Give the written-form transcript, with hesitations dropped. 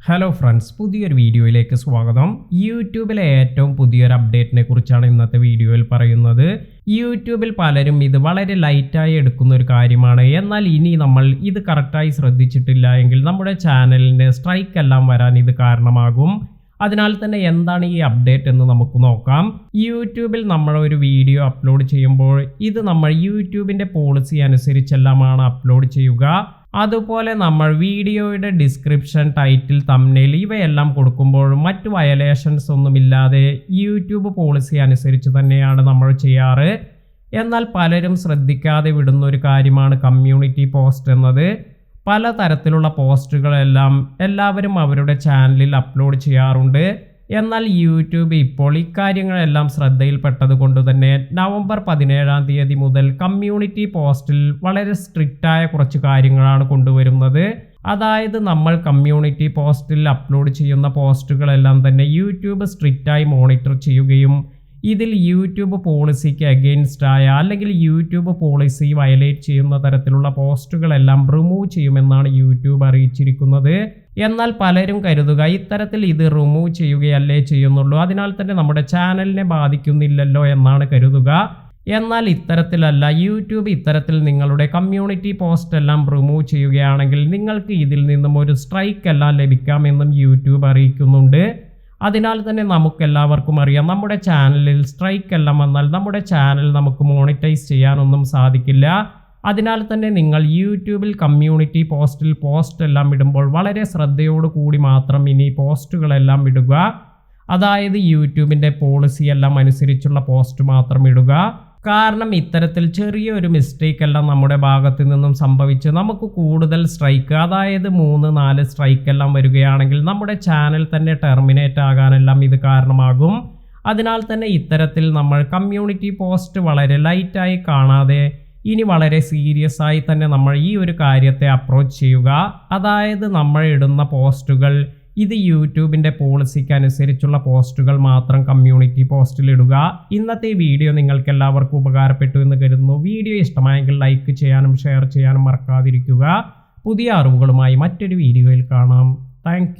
Hello friends, പുതിയൊരു വീഡിയോയിലേക്ക് സ്വാഗതം. യൂട്യൂബിലെ ഏറ്റവും പുതിയൊരു അപ്ഡേറ്റിനെ കുറിച്ചാണ് ഇന്നത്തെ വീഡിയോയിൽ പറയുന്നത്. യൂട്യൂബിൽ പലരും ഇത് വളരെ ലൈറ്റായി എടുക്കുന്ന ഒരു കാര്യമാണ്. എന്നാൽ ഇനി നമ്മൾ ഇത് കറക്റ്റായി ശ്രദ്ധിച്ചിട്ടില്ല എങ്കിൽ നമ്മുടെ ചാനലിന് സ്ട്രൈക്ക് എല്ലാം വരാൻ ഇത് കാരണമാകും. അതിനാൽ തന്നെ എന്താണ് ഈ അപ്ഡേറ്റ് എന്ന് നമുക്ക് നോക്കാം. യൂട്യൂബിൽ നമ്മൾ ഒരു വീഡിയോ അപ്ലോഡ് ചെയ്യുമ്പോൾ ഇത് നമ്മൾ യൂട്യൂബിൻ്റെ പോളിസി അനുസരിച്ചെല്ലാമാണ് അപ്ലോഡ് ചെയ്യുക. അതുപോലെ നമ്മൾ വീഡിയോയുടെ ഡിസ്ക്രിപ്ഷൻ, ടൈറ്റിൽ, തംബ്നെയിൽ ഇവയെല്ലാം കൊടുക്കുമ്പോൾ മറ്റു വയലേഷൻസ് ഒന്നുമില്ലാതെ യൂട്യൂബ് പോളിസി അനുസരിച്ച് തന്നെയാണ് നമ്മൾ ചെയ്യാറ്. എന്നാൽ പലരും ശ്രദ്ധിക്കാതെ വിടുന്ന ഒരു കാര്യമാണ് കമ്മ്യൂണിറ്റി പോസ്റ്റ് എന്നത്. പല തരത്തിലുള്ള പോസ്റ്റുകളെല്ലാം എല്ലാവരും അവരുടെ ചാനലിൽ അപ്ലോഡ് ചെയ്യാറുണ്ട്. എന്നാൽ യൂട്യൂബ് ഇപ്പോൾ ഇക്കാര്യങ്ങളെല്ലാം ശ്രദ്ധയിൽപ്പെട്ടത് കൊണ്ട് തന്നെ നവംബർ 17 മുതൽ കമ്മ്യൂണിറ്റി പോസ്റ്റിൽ വളരെ സ്ട്രിക്റ്റായ കുറച്ച് കാര്യങ്ങളാണ് കൊണ്ടുവരുന്നത്. അതായത് നമ്മൾ കമ്മ്യൂണിറ്റി പോസ്റ്റിൽ അപ്ലോഡ് ചെയ്യുന്ന പോസ്റ്റുകളെല്ലാം തന്നെ യൂട്യൂബ് സ്ട്രിക്റ്റായി മോണിറ്റർ ചെയ്യുകയും ഇതിൽ യൂട്യൂബ് പോളിസിക്ക് അഗെയിൻസ്റ്റ് ആയ അല്ലെങ്കിൽ യൂട്യൂബ് പോളിസി വയലേറ്റ് ചെയ്യുന്ന തരത്തിലുള്ള പോസ്റ്റുകളെല്ലാം റിമൂവ് ചെയ്യുമെന്നാണ് യൂട്യൂബ് അറിയിച്ചിരിക്കുന്നത്. എന്നാൽ പലരും കരുതുക ഇത്തരത്തിൽ ഇത് റിമൂവ് ചെയ്യുകയല്ലേ ചെയ്യുന്നുള്ളൂ, അതിനാൽ തന്നെ നമ്മുടെ ചാനലിനെ ബാധിക്കുന്നില്ലല്ലോ എന്നാണ് കരുതുക. എന്നാൽ ഇത്തരത്തിലല്ല. യൂട്യൂബ് ഇത്തരത്തിൽ നിങ്ങളുടെ കമ്മ്യൂണിറ്റി പോസ്റ്റ് എല്ലാം റിമൂവ് ചെയ്യുകയാണെങ്കിൽ നിങ്ങൾക്ക് ഇതിൽ നിന്നും ഒരു സ്ട്രൈക്ക് എല്ലാം ലഭിക്കാമെന്നും യൂട്യൂബ് അറിയിക്കുന്നുണ്ട്. അതിനാൽ തന്നെ നമുക്കെല്ലാവർക്കും അറിയാം, നമ്മുടെ ചാനലിൽ സ്ട്രൈക്ക് എല്ലാം വന്നാൽ നമ്മുടെ ചാനൽ നമുക്ക് മോണിറ്റൈസ് ചെയ്യാനൊന്നും സാധിക്കില്ല. അതിനാൽ തന്നെ നിങ്ങൾ യൂട്യൂബിൽ കമ്മ്യൂണിറ്റി പോസ്റ്റിൽ പോസ്റ്റ് എല്ലാം ഇടുമ്പോൾ വളരെ ശ്രദ്ധയോടു കൂടി മാത്രം ഇനി പോസ്റ്റുകളെല്ലാം ഇടുക. അതായത് യൂട്യൂബിൻ്റെ പോളിസി എല്ലാം അനുസരിച്ചുള്ള പോസ്റ്റ് മാത്രം ഇടുക. കാരണം ഇത്തരത്തിൽ ചെറിയൊരു മിസ്റ്റേക്ക് എല്ലാം നമ്മുടെ ഭാഗത്ത് നിന്നും സംഭവിച്ച് നമുക്ക് കൂടുതൽ സ്ട്രൈക്ക്, അതായത് 3-4 സ്ട്രൈക്ക് എല്ലാം വരികയാണെങ്കിൽ നമ്മുടെ ചാനൽ തന്നെ ടെർമിനേറ്റ് ആകാനെല്ലാം ഇത് കാരണമാകും. അതിനാൽ തന്നെ ഇത്തരത്തിൽ നമ്മൾ കമ്മ്യൂണിറ്റി പോസ്റ്റ് വളരെ ലൈറ്റായി കാണാതെ ഇനി വളരെ സീരിയസ് ആയി തന്നെ നമ്മൾ ഈ ഒരു കാര്യത്തെ അപ്രോച്ച് ചെയ്യുക. അതായത് നമ്മൾ ഇടുന്ന പോസ്റ്റുകൾ ഇത് യൂട്യൂബിൻ്റെ പോളിസിക്ക് അനുസരിച്ചുള്ള പോസ്റ്റുകൾ മാത്രം കമ്മ്യൂണിറ്റി പോസ്റ്റിൽ ഇടുക. ഇന്നത്തെ വീഡിയോ നിങ്ങൾക്ക് എല്ലാവർക്കും ഉപകാരപ്പെട്ടു എന്ന് കരുതുന്നു. വീഡിയോ ഇഷ്ടമായെങ്കിൽ ലൈക്ക് ചെയ്യാനും ഷെയർ ചെയ്യാനും മറക്കാതിരിക്കുക. പുതിയ അറിവുകളുമായി മറ്റൊരു വീഡിയോയിൽ കാണാം. താങ്ക്